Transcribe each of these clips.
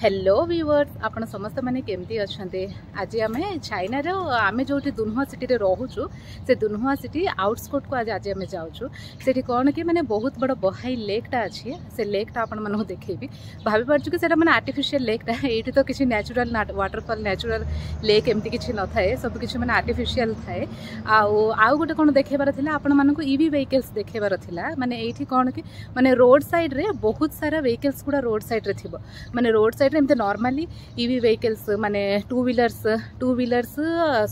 Hello viewers आपण समस्त माने केमती अच्छे आज आम चाइना आम जो दुन्हुआ सिटी रे रोचु से दुन्हुआ सिटी आउटस्कर्ट को आज आम जाऊँ से कौन कि माने बहुत बड़ बहाई लेकटा अच्छी से लेकटा आपण मानक देखेबी भाभी पार्छु कि सेटा माने आर्टिफिशियल लेकटा ये तो किसी नेचुरल वाटरफॉल नेचुरल लेक एमती किसी न थाए सब किसी माने आर्टिफिशियल थाए आउ गोटे कौन देखेबार थिला आपण मानक ईवी व्हीकल्स देखेबार थिला माने एठी कौन कि माने रोड साइड रे बहुत सारा व्हीकल्स गुडा रोड साइड रे थिबो माने रोड साइड एमती नॉर्मली ईवी व्हीकल्स माने टू व्हीलर्स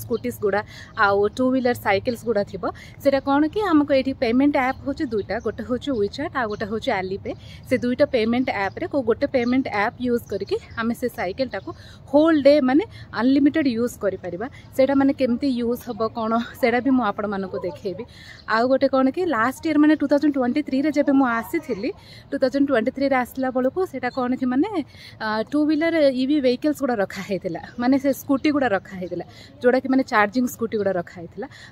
स्कूटीज गुड़ा आउ टू व्हीलर साइकिल्स गुड़ा थी सेटा कौन कि आमको ये पेमेंट ऐप हूँ दुईटा गोटे हूँ WeChat आ गोटे हूँ Alipay से दुईटा पेमेंट ऐप रे को गोटे पेमेंट ऐप यूज करके आम से साइकिल टाको होल डे माने अनलिमिटेड यूज कर परिबा सेटा माने केमती यूज हम कौन सेटा भी मुझे आपको देखेबी आउ गोटे कौन कि लास्ट ईयर माने 2023 रे जब मुझे आसी 2023 रे आसला बेलू सेटा कौन कि माने टू व्हीलर ईवी व्हीकल्स गुड़ा रखाई माने से स्कूटी गुड़ा रखाई जोड़ा कि माने चार्जिंग स्कूटी गुड़ा रखाई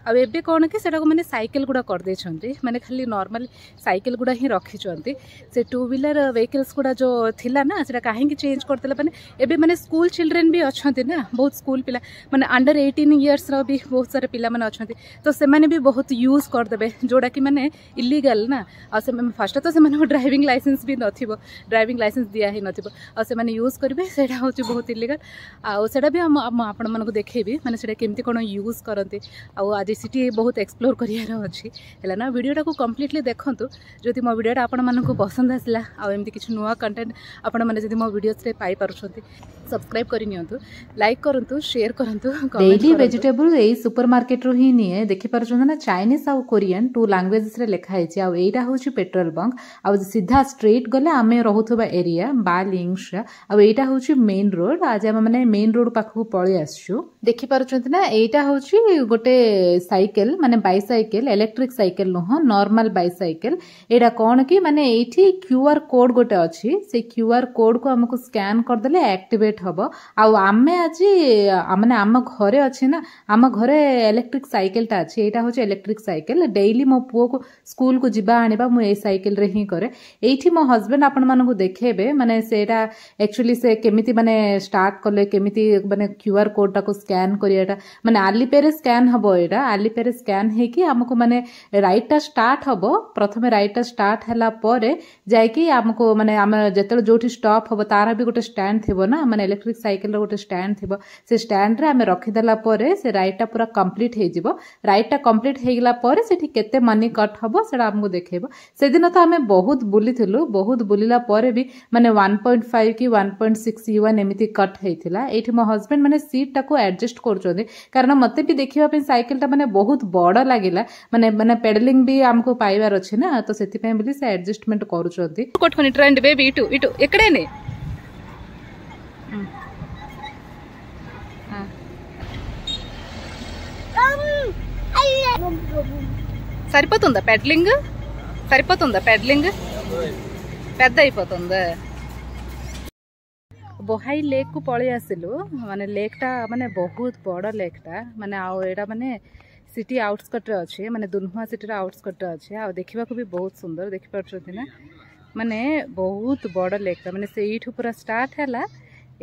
आ एबे कौन कि सेटा को माने साइकिल गुड़ा कर देछंती माने खाली नॉर्मल साइकिल गुड़ा ही रखिछंती से टू व्हीलर व्हीकल्स गुड़ा जो थिला ना सेटा काहे कि चेंज करतेला माने एबे माने स्कूल चिल्ड्रेन भी अच्छंती ना बहुत स्कूल पिला माने अंडर 18 इयर्स रो भी बहुत सारे पिला माने अच्छंती तो से माने भी बहुत यूज कर देबे जोड़ा कि माने इलीगल ना आ से फर्स्ट तो से माने ड्राइविंग लाइसेंस भी नथिबो ड्राइविंग लाइसेंस दिया ही नथिबो आ से माने यूज करिवे सेटा होची बहुत इलीगल आटा भी आपण मानक देखेबी माने सेटा केमती कोन यूज करते आज सिटी बहुत एक्सप्लोर करियार अच्छी है ना वीडियोटा को कंप्लीटली देखंतु जदि मो वीडियोटा आपण मानक पसंद आसला आ एमती किछ नुवा कंटेंट आपण माने जदि मो वीडियोस रे पाई पारुछंती सब्सक्राइब करि नियंतु लाइक करंतु शेयर करंतु डेली वेजिटेबल ए सुपरमार्केट रो ही निए देखि पारुछन ना Chinese uh Korean to languages रे लिखा हैछि आ एटा होछि पेट्रोल बंक आ सीधा स्ट्रेट गले आमे रहुथबा एरिया बालिंग्स आ एटा होछि मेन रोड आज आम माने मेन रोड पाखु पळे आसछु देखि पारुछंती ना एटा होछि गोटे साइकिल माने bicycle electric cycle no normal bicycle एटा कोन कि माने एठी क्यूआर कोड गोटे अछि से क्यूआर कोड को हमको स्कैन कर देले एक्टिवेट हबो आ आमे आज माने आम घरे अछि ना आम घरे इलेक्ट्रिक साइकिल ता अछि एटा होछि इलेक्ट्रिक साइकिल डेली मो पुओ को स्कूल को जिबा आनिबा मु ए साइकिल रे ही करे एठी मो हस्बैंड आपण मानकु देखेबे माने सेटा एक्चुअली से केमिति माने स्टार्ट करले केमिति माने क्यूआर कोड टा को स्कैन करियाटा माने Alipay रे स्कैन हबो एटा Alipay रे स्कैन हे कि हमको माने राइट टा स्टार्ट हबो प्रथमे राइट टा स्टार्ट हला परे जाय कि हमको माने हम जेतल जोठी स्टॉप हबो तारा भी गोटे स्टैंड थिबो ना माने इलेक्ट्रिक साइकिल रो गोटे स्टैंड थिबो से स्टैंड रे हम रखि देला परे से राइट टा पूरा कंप्लीट हे जिवो राइट टा कंप्लीट हे गेला परे सेठी केते मनी कट हबो सेटा हमको देखेबो से दिन तो हमें बहुत बुलिथिलु बहुत बुलिला परे भी माने 1.5 कि 1.6 युआन एमिति कट हेतिला एठी मो हस्बैंड माने सीट टाको एडजस्ट करचोंदे कारण मते भी देखिबा पे साइकिल टा माने बहुत बड़ लागिला माने माने पेडलिंग भी हमको पाइबार अछि ना तो सेति पे बोली से एडजस्टमेंट करूचोंदे कोठनी ट्रेंड बेबी इटू इटू एकड़े ने సరిపోతుందా పెడ్లింగ్ సరిపోతుందా పెడ్లింగ్ పెద్ద అయిపోతుందా बहाई लेक को पळे आसिलु माने लेकटा माने बहुत बड़ लेकटा माने आ एडा माने सिटी आउटस्कट रे अछि माने दुन्हुआ सिटी रे आउटस्कट रे अछि आ देखिबा को भी बहुत सुंदर देखि परछथि ना माने बहुत बड़ लेकटा माने से एठु पूरा स्टार्ट हैला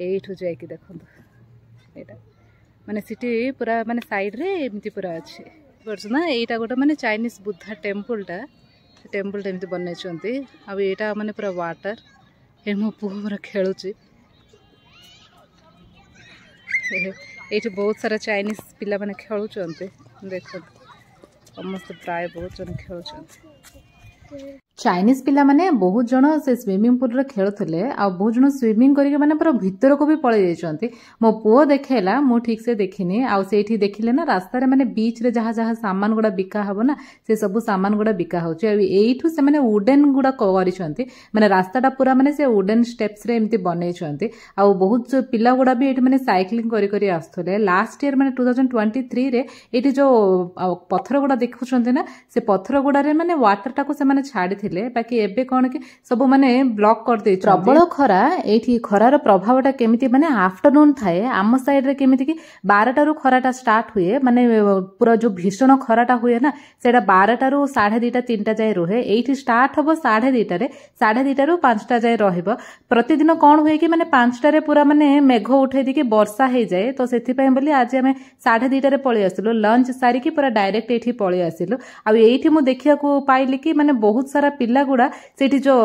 एठु जाय कि देखंतु एटा माने सिटी पूरा माने साइड रे एमती पूरा अछि परछ ना एटा गोटा माने चाइनीज बुद्धा टेंपल टा एमती बनै आ एटा माने पूरा वाटर हे मो पूरा खेलुची ये बहुत सारा चाइनीज पिला माने खेलुचंते देखो समस्त प्राय बहुत जन खेलुचंते चाइनीज पिला माने बहुत जन से स्विमिंग पूल रे खेलुथले आ बहुत जन स्विमिंग करके माने पूरा भीतर को भी पळे जायचंती मो पुओ देखेला मो ठीक से देखिनी आ सेठी देखिले ना रास्ता रे माने बीच रे जहा जहा सामान गुडा बिका हबो ना से सब सामान गुडा बिका होचे एठु से माने वुडन गुडा करिसंती माने रास्ताटा पूरा माने से वुडन स्टेप्स रे एमती बनेइछंती आ बहुत पिला गुडा भी एठी माने साइक्लिंग करी करी आस्थले लास्ट ईयर माने 2023 रे एठी जो पत्थर गुडा देखुछंती ना से पत्थर गुडा रे माने वाटर टाको से माने छाडी थिले बाकी एबे कोन कि सब माने ब्लॉक कर दे प्रबल खरा एठी खरार प्रभावटा केमिति माने आफ्टरनून थाए आम साइड रे केमिति कि 12 टारू खराटा स्टार्ट हुए माने पूरा जो भीषण खराटा हुए ना सेटा 12 टारू 2:30 3टा जाय रहे एठी स्टार्ट हबो 2:30 रे 2:30 रू 5टा जाय रहइबो प्रतिदिन कोन हुए कि माने 5टा रे पूरा माने मेघ उठै दी कि वर्षा हे जाय तो सेथि पय बोली आज हमें 2:30 रे पळि आसिलु लंच सारी कि पूरा डायरेक्ट एठी पळि आसिलु आ एठी मु देखिया को पाइली कि माने बहुत सारा पिल्ला गुडा सेठी जो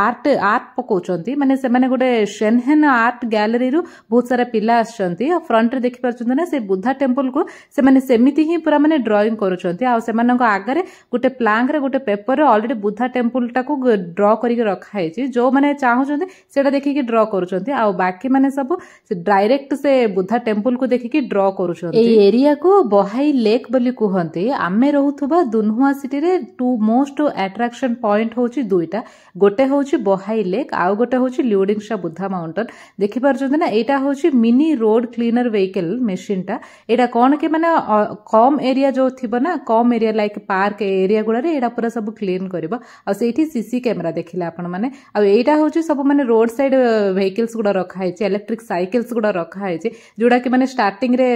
आर्ट पकोचंती माने से माने गोटे शेनहेन आर्ट गैलरी रू बहुत सारा पिल्ला आछंती आ फ्रंट रे देखि परचंती ना से बुद्धा टेंपल को से माने सेमिति ही पूरा माने ड्राइंग करूचंती आ से मानक आगरे गोटे प्लांक रे गोटे पेपर रे ऑलरेडी बुद्धा टेंपल टा को ड्रा करिके रखा है जो माने चाहउचंती सेटा देखि कि ड्रा करूचंती आ बाकी माने सब डायरेक्ट से बुद्धा टेंपल को देखि कि ड्रा करूचंती ए एरिया को बहाई लेक बोली कहंती आमे रहउथबा दुनहुआ सिटी रे टू मोस्ट अट्रैक्शन पॉइंट होची दुईटा गोटे होची बहाई लेक आ गोटे होची ल्यूडिंगशा बुद्धा माउंटेन देखि परचंती ना एटा होची mini road cleaner vehicle machine टा एटा कोन के माने कम एरिया जो थिबो ना कम एरिया लाइक पार्क एरिया गुडा रे एटा पूरा सब क्लीन करबो आ सेठी सीसी कैमरा देखिले आपण माने आ एटा होची सब माने रोड साइड व्हीकल्स गुडा रखा है इलेक्ट्रिक साइकिल्स गुडा रखा है जोडा कि माने स्टार्टिंग रे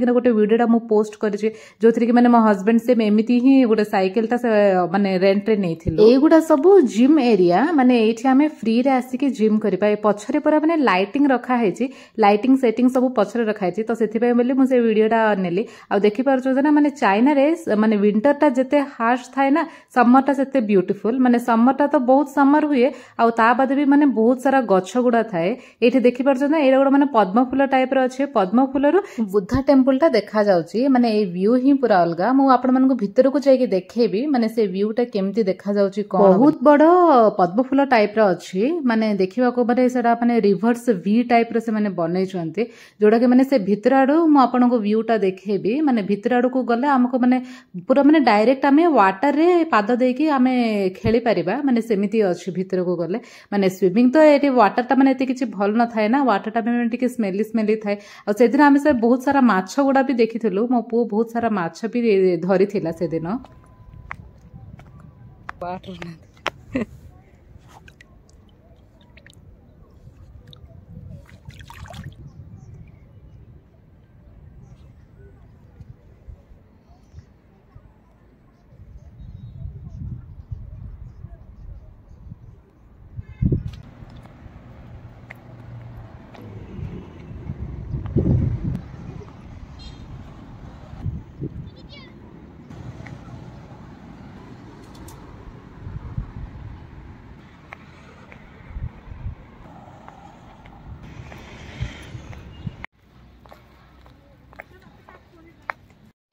गोटे वीडियोटा मु पोस्ट करछि जोथि कि माने मो हस्बैंड से एमिति ही गोटे साइकिल टा से माने रेंट रे नेथिलो ए गुडा सब जिम एरिया माने एठी हमें फ्री रे आसी कि जिम करबा ए पछरे पूरा माने लाइटिंग रखा है लाइटिंग सेटिंग सब पछरे रखा है तो सेथि पय बोली मु से वीडियोटा नेली आ देखि परछो ना माने चाइना रे माने विंटर टा जते हार्श थाए ना समर टा सेते ब्यूटीफुल माने समर टा तो बहुत समर हुए आ ता बाद भी माने बहुत सारा गछ गुडा थाए एठी देखि परछो ना एरा गुडा माने पद्म फूल टाइप रो अछि पद्म फूल रो बुद्धा टेंपल टा देखा जाउची माने ए व्यू ही पूरा अलगा मु आपण मानको भितर को जाई के देखेबी माने से व्यू टा केमती देखा जाउची कोन बहुत बडो पद्म फूल टाइप रो अछि माने देखिबा को माने सेडा माने रिवर्स वी टाइप रो से माने बनै छन्ते जोडा के माने से भितर आडो मु आपण को व्यू टा देखेबी माने भितर आडो को गले हमको माने पूरा माने डायरेक्ट आमे वाटर रे पाद दे कि आमे खेली परिबा माने सेमिति अछि भितर को गले माने स्विमिंग तो एटी वाटर टा माने एते किछि भल न थाए ना वाटर टा माने टिके स्मेली थाए आ से दिन आमे से बहुत सारा माछ गुडा भी देखिथिलु मो पु बहुत सारा माछ भी धरि थिला से दिन वाटर ना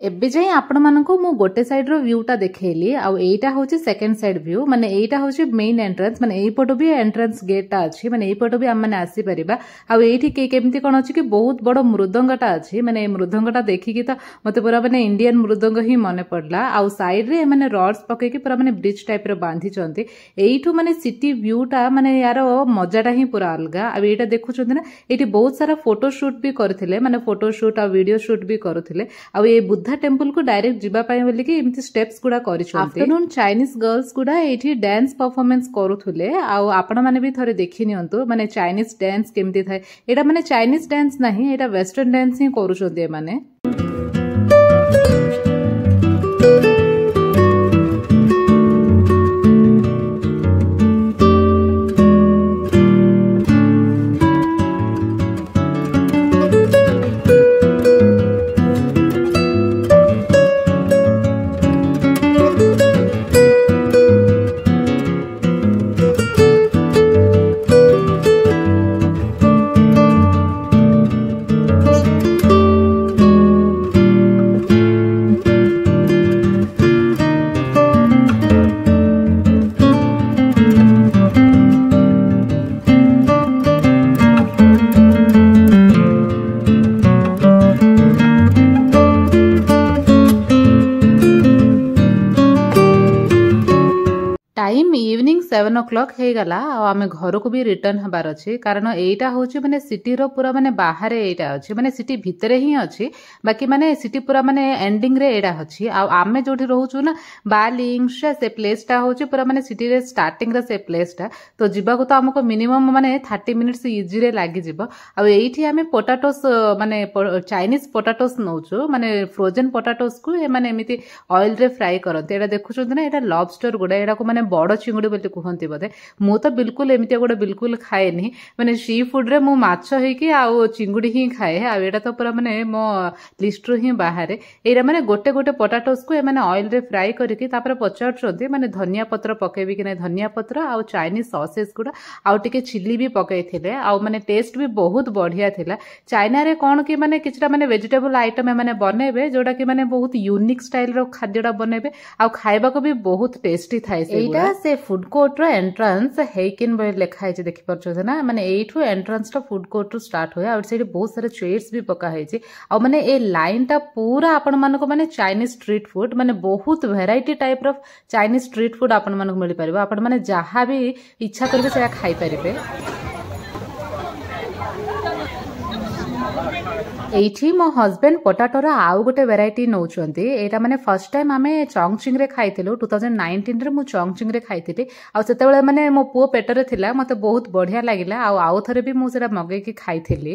एबे जाई आपण मानको मु गोटे साइड रो व्यू टा देखेली आ एटा होची सेकंड साइड व्यू माने एटा होची मेन एंट्रेंस माने एई पटो भी एंट्रेंस गेट टा अछि माने एई पटो भी हम माने आसी परिबा आ एठी केमती कोन अछि कि बहुत बडो मृदंगटा अछि माने मृदंगटा देखि कि त मते पूरा माने इंडियन मृदंग ही मने पडला आ साइड रे माने रॉड्स पके कि पूरा माने ब्रिज टाइप रो बांधी चंती एइठु माने सिटी व्यू टा माने यार मजाटा ही पूरा अलगा आ एटा देखु चंती ना एठी बहुत सारा फोटो शूट भी करथिले माने फोटो शूट आ वीडियो शूट भी करथिले आ ए बुद्धा टेंपल को डायरेक्ट जिबा पाए बोली कि एमती स्टेप्स गुडा करिछन्ते आफ्टरनून चाइनीज गर्ल्स गुडा एठी डांस परफॉर्मेंस करूथुले आ आपण माने भी थरे देखि नियंतु माने चाइनीज डांस केमती थाए एटा माने चाइनीज डांस नाही एटा वेस्टर्न डांस ही करूछन्ते माने o'clock ହେଇଗଲା ଆଉ ଆମେ ଘରକୁ ବି ରିଟର୍ନ ହେବାର ଅଛି କାରଣ ଏଇଟା ହେଉଛି ମାନେ ସିଟିର ପୁରା ମାନେ ବାହାରେ ଏଇଟା ଅଛି ମାନେ ସିଟି ଭିତରେ ହିଁ ଅଛି ବାକି ମାନେ ସିଟି ପୁରା ମାନେ ଏଣ୍ଡିଂରେ ଏଇଟା ଅଛି ଆଉ ଆମେ ଯୋଉଠି ରହୁଛୁ ନା ବାଲିଂସ ସେ ପ୍ଲେସଟା ହେଉଛି ପୁରା ମାନେ ସିଟିରେ ଷ୍ଟାର୍ଟିଂରେ ସେ ପ୍ଲେସଟା ତ ଯିବାକୁ ତ ଆମକୁ ମିନିମମ୍ ମାନେ 30 ମିନିଟ୍ସ ଇଜିରେ ଲାଗିଯିବ ଆଉ ଏଇଠି ଆମେ ପୋଟାଟୋସ୍ ମାନେ ଚାଇନିଜ ପୋଟାଟୋସ୍ ନେଉଛୁ ମାନେ ଫ୍ରୋଜେନ୍ ପୋଟାଟୋସ୍କୁ ଏମାନେ ଏମିତି ଅଏଲ୍ରେ ଫ୍ରାଏ କରନ୍ତି ଏଇଟା ଦେଖୁଛନ୍ତି ନା ଏଇଟା ଲବଷ୍ଟର ଗୁଡ଼ା ଏଇଟାକୁ ମାନେ ବଡ଼ ଚିଙ୍ଗୁଡ଼ି ବୋଲି କୁହନ୍ତି ବୋଧେ ମୁଁ ତ ବିଲକୁଲ ଏମିତି ଗୋଟେ ବିଲକୁଲ ଖାଏନି ମାନେ ସି ଫୁଡ୍ରେ ମୁଁ ମାଛ ହେଇକି ଆଉ ଚିଙ୍ଗୁଡ଼ି ହିଁ ଖାଏ ଆଉ ଏଇଟା ତ ପୁରା ମାନେ ମୋ ଲିଷ୍ଟରୁ ହିଁ ବାହାରେ ଏଇଟା ମାନେ ଗୋଟେ ଗୋଟେ ପୋଟାଟୋସ୍କୁ ଏମାନେ ଅଏଲ୍ରେ ଫ୍ରାଏ କରିକି ତାପରେ ପଚାରୁଛନ୍ତି ମାନେ ଧନିଆ ପତ୍ର ପକେଇବି କି ନାହିଁ ଧନିଆ ପତ୍ର ଆଉ ଚାଇନିଜ ସସେସ୍ ଗୁଡ଼ା ଆଉ ଟିକେ ଚିଲି ବି ପକେଇଥିଲେ ଆଉ ମାନେ ଟେଷ୍ଟ ବି ବହୁତ ବଢ଼ିଆ ଥିଲା ଚାଇନାରେ କ'ଣ କି ମାନେ କିଛିଟା ମାନେ ଭେଜିଟେବୁଲ ଆଇଟମ୍ ଏମାନେ ବନେଇବେ ଯୋଉଟାକି ମାନେ ବହୁତ ୟୁନିକ୍ ଷ୍ଟାଇଲର ଖାଦ୍ୟଟା ବନେଇବେ ଆଉ ଖାଇବାକୁ ବି ବହୁତ ଟେଷ୍ଟି ଥାଏ ଏଇଟା ସେ ଫୁଡ୍ କୋର୍ଟର ଏଣ୍ଟ୍ରାନ୍ସ ହେଇକିନ୍ ବୋଲି ଲେଖା ହେଇଛି ଦେଖିପାରୁଛନ୍ତି ନା ମାନେ ଏଇଠୁ ଏଣ୍ଟ୍ରାନ୍ସଟା ଫୁଡ୍ କୋର୍ଟରୁ ଷ୍ଟାର୍ଟ ହୁଏ ଆଉ ସେଇଠି ବହୁତ ସାରା ଚେୟାର୍ସ ବି ପକା ହେଇଛି ଆଉ ମାନେ ଏ ଲାଇନଟା ପୁରା ଆପଣମାନଙ୍କୁ ମାନେ ଚାଇନିଜ ଷ୍ଟ୍ରିଟ୍ ଫୁଡ୍ ମାନେ ବହୁତ ଭେରାଇଟି ଟାଇପ୍ର ଚାଇନିଜ ଷ୍ଟ୍ରିଟ୍ ଫୁଡ୍ ଆପଣମାନଙ୍କୁ ମିଳିପାରିବ ଆପଣମାନେ ଯାହା ବି ଇଚ୍ଛା କରିବେ ସେଇଟା ଖାଇପାରିବେ এইଠି ମୋ ହଜବେଣ୍ଡ ପଟାଟୋର ଆଉ ଗୋଟେ ଭେରାଇଟି ନେଉଛନ୍ତି ଏଇଟା ମାନେ ଫାର୍ଷ୍ଟ ଟାଇମ୍ ଆମେ ଚଙ୍ଗଚିଙ୍ଗରେ ଖାଇଥିଲୁ 2019ରେ ମୁଁ ଚଙ୍ଗଚିଙ୍ଗରେ ଖାଇଥିଲି ଆଉ ସେତେବେଳେ ମାନେ ମୋ ପୁଅ ପେଟରେ ଥିଲା ମୋତେ ବହୁତ ବଢ଼ିଆ ଲାଗିଲା ଆଉ ଥରେ ବି ମୁଁ ସେଇଟା ମଗେଇକି ଖାଇଥିଲି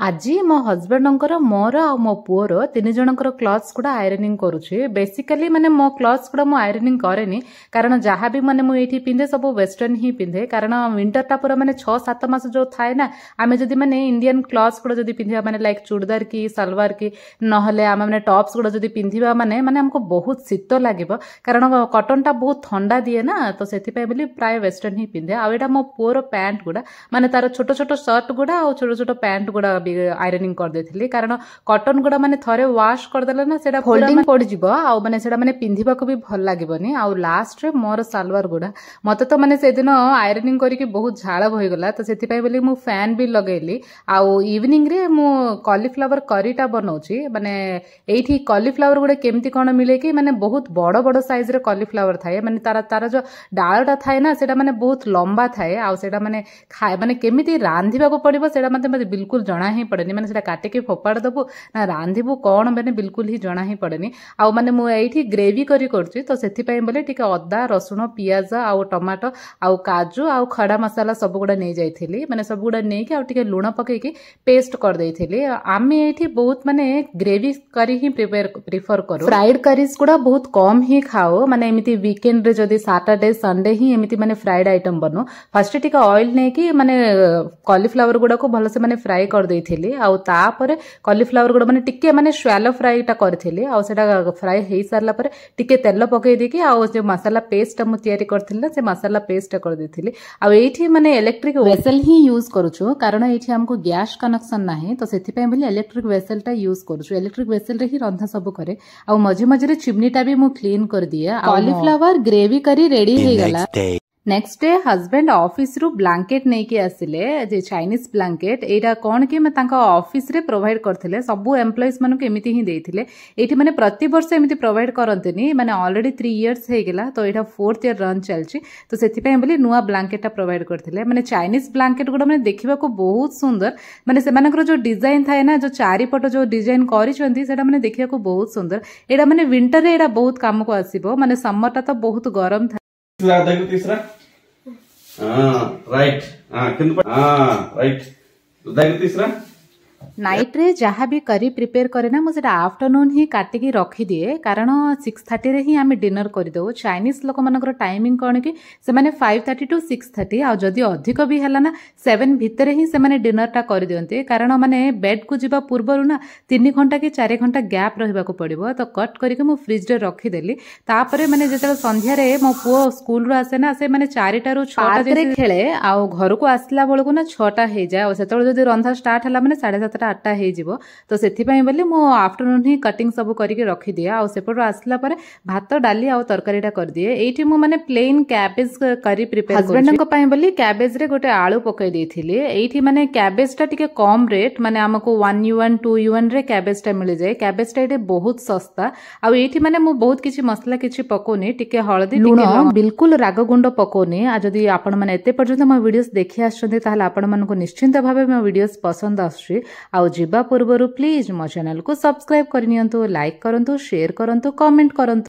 ଆଜି ମୋ ହଜବେଣ୍ଡଙ୍କର ମୋର ଆଉ ମୋ ପୁଅର 3 ଜଣଙ୍କର କ୍ଲଥ୍ସ ଗୁଡ଼ା ଆଇରନିଂ କରୁଛି ବେସିକାଲି ମାନେ ମୋ କ୍ଲଥ୍ସ ଗୁଡ଼ା ମୁଁ ଆଇରନିଂ କରେନି କାରଣ ଯାହା ବି ମାନେ ମୁଁ ଏଇଠି ପିନ୍ଧେ ସବୁ ୱେଷ୍ଟର୍ଣ୍ଣ ହିଁ ପିନ୍ଧେ କାରଣ ୱିଣ୍ଟରଟା ପୁରା ମାନେ 6-7 ମାସ ଯୋଉ ଥାଏ ନା ଆମେ ଯଦି ମାନେ ଇଣ୍ଡିଆନ୍ କ୍ଲଥ୍ସ ଗୁଡ଼ା ଯଦି ପିନ୍ଧିବା ମାନେ ଲାଇକ୍ ଚୁଡ଼ିଦାର କି ସାଲୱାର କି ନହେଲେ ଆମେ ମାନେ ଟପ୍ସ ଗୁଡ଼ା ଯଦି ପିନ୍ଧିବା ମାନେ ଆମକୁ ବହୁତ ଶୀତ ଲାଗିବ କାରଣ କଟନଟା ବହୁତ ଥଣ୍ଡା ଦିଏ ନା ତ ସେଥିପାଇଁ ବୋଲି ପ୍ରାୟ ୱେଷ୍ଟର୍ଣ୍ଣ ହିଁ ପିନ୍ଧେ ଆଉ ଏଇଟା ମୋ ପୁଅର ପ୍ୟାଣ୍ଟ ଗୁଡ଼ା ମାନେ ତାର ଛୋଟ ଛୋଟ ସର୍ଟ ଗୁଡ଼ା ଆଉ ଛୋଟ ଛୋଟ ପ୍ୟାଣ୍ଟ ଗୁଡ଼ା ଆଇରନିଂ କରିଦେଇଥିଲି କାରଣ କଟନ ଗୁଡ଼ା ମାନେ ଥରେ ୱାଶ କରିଦେଲେ ନା ସେଇଟା ଫୋଲ୍ଡିଂ ପଡ଼ିଯିବ ଆଉ ମାନେ ସେଇଟା ମାନେ ପିନ୍ଧିବାକୁ ବି ଭଲ ଲାଗିବନି ଆଉ ଲାଷ୍ଟରେ ମୋର ସାଲୱାର ଗୁଡ଼ା ମୋତେ ତ ମାନେ ସେଦିନ ଆଇରନିଂ କରିକି ବହୁତ ଝାଳ ବୋହିଗଲା ତ ସେଥିପାଇଁ ବୋଲି ମୁଁ ଫ୍ୟାନ୍ ବି ଲଗେଇଲି ଆଉ ଇଭିନିଂରେ ମୁଁ କଲିଫ୍ଲାୱାର କରିଟା ବନାଉଛି ମାନେ ଏଇଠି କଲିଫ୍ଲାୱାର ଗୁଡ଼ା କେମିତି କ'ଣ ମିଳେ କି ମାନେ ବହୁତ ବଡ଼ ବଡ଼ ସାଇଜରେ କଲିଫ୍ଲାୱାର ଥାଏ ମାନେ ତାର ଯୋଉ ଡାଳଟା ଥାଏ ନା ସେଇଟା ମାନେ ବହୁତ ଲମ୍ବା ଥାଏ ଆଉ ସେଇଟା ମାନେ ମାନେ କେମିତି ରାନ୍ଧିବାକୁ ପଡ଼ିବ ସେଇଟା ମୋତେ ବିଲକୁଲ ଜଣା ହିଁ ପଡ଼େନି ମାନେ ସେଇଟା କାଟିକି ଫୋପାଡ଼ି ଦେବୁ ନା ରାନ୍ଧିବୁ କ'ଣ ମାନେ ବିଲକୁଲ ହିଁ ଜଣା ହିଁ ପଡ଼େନି ଆଉ ମାନେ ମୁଁ ଏଇଠି ଗ୍ରେଭି କରୁଛି ତ ସେଥିପାଇଁ ବୋଲେ ଟିକେ ଅଦା ରସୁଣ ପିଆଜ ଆଉ ଟମାଟୋ ଆଉ କାଜୁ ଆଉ ଖଡ଼ା ମସଲା ସବୁଗୁଡ଼ା ନେଇଯାଇଥିଲି ମାନେ ସବୁଗୁଡ଼ା ନେଇକି ଆଉ ଟିକେ ଲୁଣ ପକେଇକି ପେଷ୍ଟ କରିଦେଇଥିଲି ଆମେ ଏଇଠି ବହୁତ ମାନେ ଗ୍ରେଭି କରି ହିଁ ପ୍ରିଫର କରୁ ଫ୍ରାଇଡ୍ କରିଜ୍ ଗୁଡ଼ା ବହୁତ କମ୍ ହିଁ ଖାଉ ମାନେ ଏମିତି ୱିକେଣ୍ଡରେ ଯଦି ସାଟରଡେ ସଣ୍ଡେ ହିଁ ଏମିତି ମାନେ ଫ୍ରାଇଡ୍ ଆଇଟମ୍ ବନୁ ଫାଷ୍ଟ ଟିକେ ଅଏଲ୍ ନେଇକି ମାନେ କଲିଫ୍ଲାୱାର ଗୁଡ଼ାକୁ ଭଲସେ ମାନେ ଫ୍ରାଏ କରିଦେଇଥିଲି ଆଉ ତାପରେ କଲିଫ୍ଲାୱାର ଗୁଡ଼ା ମାନେ ଟିକେ ମାନେ ସ୍ୱାଲୋ ଫ୍ରାଏଟା କରିଥିଲି ଆଉ ସେଇଟା ଫ୍ରାଏ ହେଇସାରିଲା ପରେ ଟିକେ ତେଲ ପକେଇ ଦେଇକି ଆଉ ଯୋଉ ମସଲା ପେଷ୍ଟଟା ମୁଁ ତିଆରି କରିଥିଲି ନା ସେ ମସଲା ପେଷ୍ଟଟା କରିଦେଇଥିଲି ଆଉ ଏଇଠି ମାନେ ଇଲେକ୍ଟ୍ରିକ୍ ଭେସେଲ ହିଁ ୟୁଜ୍ କରୁଛୁ କାରଣ ଏଇଠି ଆମକୁ ଗ୍ୟାସ୍ କନେକ୍ସନ ନାହିଁ ତ ସେଥିପାଇଁ ବୋଲି ଇଲେକ୍ଟ୍ରିକ୍ ଭେସେଲଟା ୟୁଜ୍ କରୁଛୁ ଇଲେକ୍ଟ୍ରିକ୍ ଭେସେଲରେ ହିଁ ରନ୍ଧା ସବୁ କରେ ଆଉ ମଝି ମଝିରେ ଚିମ୍ନିଟା ବି ମୁଁ କ୍ଲିନ୍ କରିଦିଏ କଲିଫ୍ଲାୱାର ଗ୍ରେଭି କରି ରେଡି ହେଇଗଲା नेक्स्ट डे हजबैंड ऑफिस रु ब्लैंकेट नहीं कि आसिले जे चाइनीज ब्लैंकेट एटा कौन कि मैं तांका ऑफिस रे प्रोवाइड करथिले सबु एम्प्लॉइज मानको एमिति ही देथिले एठी माने प्रति वर्ष एमिति प्रोवाइड करंतनी माने ऑलरेडी 3 इयर्स हे गेला तो एटा 4th ईयर रन चलची तो सेति पय बोली नुवा ब्लैंकेट प्रोवाइड करथिले माने चाइनीज ब्लैंकेट गुडा माने देखिबा को बहुत सुंदर माने सेमानकर जो डिजाइन थाए ना जो चारिपट जो डिजाइन करिसंती सेटा माने देखिबा को बहुत सुंदर एटा माने विंटर रे एटा बहुत काम को आसीबो माने समर ता तो बहुत गरम था तीसरा राइट राइट तीसरा नाइट रे जहाँ भी करी प्रिपेयर करे ना मुझे आफ्टरनून ही काटिकी रखी दिए कारण 6:30 रे ही आम डिनर करदे चाइनीज लोक मानकर टाइमिंग कौन कि से 5:30 to 6:30 आ जदि अधिक भी है ना 7 भितर ही से डिनर टा कर दियंते कारण माने बेड को जीवा पूर्व ना 3 घंटा कि 4 घंटा गैप रहिबा को पड़िबो तो कट करके मु फ्रिज रे रखी देली तापरे माने जेते संध्या रे मो पुओ स्कूल रो आसे ना से माने 4टा रु 6टा जे खेले आ घर को आसला बेलको ना 6टा हे जाय और सेतळ जदि रंधा स्टार्ट हला माने 7:30 7टा 8टा ହେଇଯିବ ତ ସେଥିପାଇଁ ବୋଲି ମୁଁ ଆଫ୍ଟରନୁନ୍ ହିଁ କଟିଂ ସବୁ କରିକି ରଖିଦିଏ ଆଉ ସେପଟୁ ଆସିଲା ପରେ ଭାତ ଡାଲି ଆଉ ତରକାରୀଟା କରିଦିଏ। ଏଇଠି ମୁଁ ମାନେ ପ୍ଲେନ୍ କ୍ୟାବେଜ କରି ପ୍ରିପେୟାର କରୁଛି। ହଜବେଣ୍ଡଙ୍କ ପାଇଁ ବୋଲି କ୍ୟାବେଜରେ ଗୋଟେ ଆଳୁ ପକାଇ ଦେଇଥିଲି। ଏଇଠି ମାନେ କ୍ୟାବେଜଟା ଟିକେ କମ୍ ରେଟ୍, ମାନେ ଆମକୁ 1 yuan 2 yuanରେ କ୍ୟାବେଜଟା ମିଳିଯାଏ। କ୍ୟାବେଜଟା ଏଠି ବହୁତ ଶସ୍ତା। ଆଉ ଏଇଠି ମାନେ ମୁଁ ବହୁତ କିଛି ମସଲା କିଛି ପକଉନି, ଟିକେ ହଳଦୀ ଲୁଣ, ବିଲକୁଲ ରାଗ ଗୁଣ୍ଡ ପକଉନି। ଆଉ ଯଦି ଆପଣମାନେ ଏତେ ପର୍ଯ୍ୟନ୍ତ ମୋ ଭିଡିଓସ୍ ଦେଖି ଆସିଛନ୍ତି ତାହେଲେ ଆପଣମାନଙ୍କୁ ନିଶ୍ଚିନ୍ତ ଭାବେ ମୋ ଭିଡିଓସ୍ ପସନ୍ଦ ଆସୁଛି। ଆଉ ଯିବା ପୂର୍ବରୁ ପ୍ଲିଜ ମୋ ଚ୍ୟାନେଲକୁ ସବସ୍କ୍ରାଇବ କରିନିଅନ୍ତୁ, ଲାଇକ୍ କରନ୍ତୁ, ସେୟାର କରନ୍ତୁ, କମେଣ୍ଟ କରନ୍ତୁ।